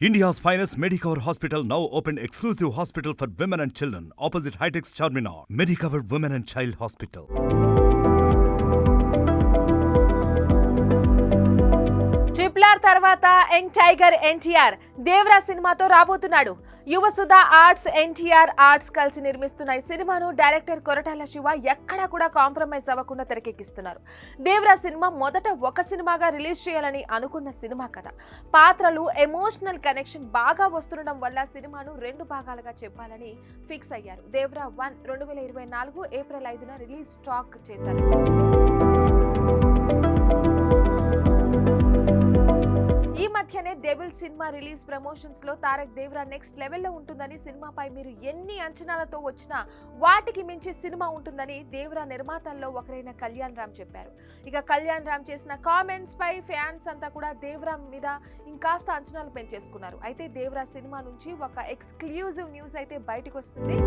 India's finest Medicover Hospital now opened exclusive hospital for women and children opposite Hitech's Charminar. Medicover Women and Child Hospital. Triple తర్వాత young tiger NTR Devara సినిమాతో రాబోతున్నాడు. Yuvasudha arts, NTR arts కలిసి నిర్మిస్తున్న ఈ సినిమాను director Koratala Shiva ఎక్కడా కూడా కాంప్రమైజ్ అవ్వకుండా తెరకెక్కిస్తున్నారు. దేవరా సినిమా మొదట ఒక సినిమాగా రిలీజ్ చేయాలని అనుకున్న సినిమా కథ. పాత్రలు, ఎమోషనల్ కనెక్షన్ బాగా వస్తుండడం వల్ల సినిమాను 2 భాగాలుగా చెప్పాలని ఫిక్స్ అయ్యారు. దేవరా 1 2024 ఏప్రిల్ 5న రిలీజ్ టాక్ చేశారు. ఈ మధ్యనే డెవిల్ సినిమా రిలీజ్ ప్రమోషన్స్ లో తారక్ దేవరా నెక్స్ట్ లెవెల్లో ఉంటుందని, సినిమాపై మీరు ఎన్ని అంచనాలతో వచ్చినా వాటికి మించి సినిమా ఉంటుందని దేవరా నిర్మాతల్లో ఒకరైన కళ్యాణ్ రామ్ చెప్పారు. ఇక కళ్యాణ్ రామ్ చేసిన కామెంట్స్ పై ఫ్యాన్స్ అంతా కూడా దేవరా మీద ఇంకాస్త అంచనాలు పెంచేసుకున్నారు. అయితే దేవరా సినిమా నుంచి ఒక ఎక్స్క్లూజివ్ న్యూస్ అయితే బయటకు వస్తుంది.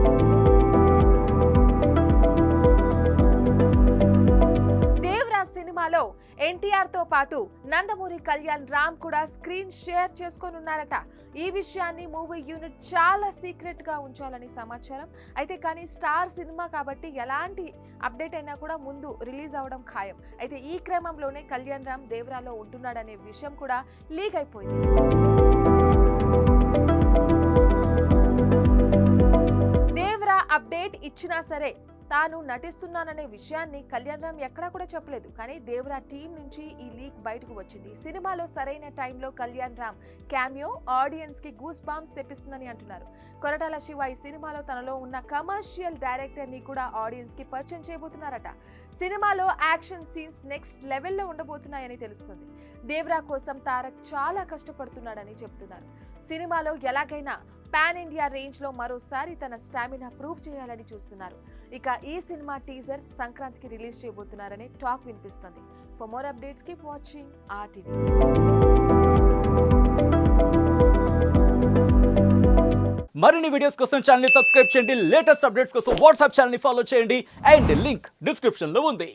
సినిమాలో ఎన్టీఆర్ తో పాటు నందమూరి కళ్యాణ్ రామ్ కూడా స్క్రీన్ షేర్ చేసుకోనున్నారట. ఈ విషయాన్ని మూవీ యూనిట్ చాలా సీక్రెట్ గా ఉంచాలని సమాచారం. అయితే కానీ స్టార్ సినిమా కాబట్టి ఎలాంటి అప్డేట్ అయినా కూడా ముందు రిలీజ్ అవడం ఖాయం. అయితే ఈ క్రమంలోనే కళ్యాణ్ రామ్ దేవరాలో ఉంటున్నాడనే విషయం కూడా లీక్ అయిపోయింది. దేవరా అప్డేట్ ఇచ్చినా సరే తాను నటిస్తున్నాననే విషయాన్ని కళ్యాణ్ రామ్ ఎక్కడా కూడా చెప్పలేదు. కానీ దేవరా టీం నుంచి ఈ లీక్ బయటకు వచ్చింది. సినిమాలో సరైన టైంలో కళ్యాణ్ రామ్ క్యామియో ఆడియన్స్ కి గూస్ బాంబ్స్ తెప్పిస్తుందని అంటున్నారు. కొరటాల శివ ఈ సినిమాలో తనలో ఉన్న కమర్షియల్ డైరెక్టర్ ని కూడా ఆడియన్స్ కి పరిచయం చేయబోతున్నారట. సినిమాలో యాక్షన్ సీన్స్ నెక్స్ట్ లెవెల్లో ఉండబోతున్నాయని తెలుస్తుంది. దేవరా కోసం తారక్ చాలా కష్టపడుతున్నాడని చెప్తున్నారు. సినిమాలో ఎలాగైనా పాన్ ఇండియా రేంజ్ లో మరోసారి తన స్టామినా ప్రూవ్ చేయాలని చూస్తున్నారు. ఇక ఈ సినిమా టీజర్ సంక్రాంతికి రిలీజ్ చేయబోతున్నారని టాక్ వినిపిస్తుంది. For more updates keep watching RTV. మరిన్ని వీడియోస్ కోసం ఛానల్ ని సబ్స్క్రైబ్ చేయండి. లేటెస్ట్ అప్డేట్స్ కోసం వాట్సాప్ ఛానల్ ని ఫాలో చేయండి. అండ్ లింక్ డిస్క్రిప్షన్ లో ఉంది.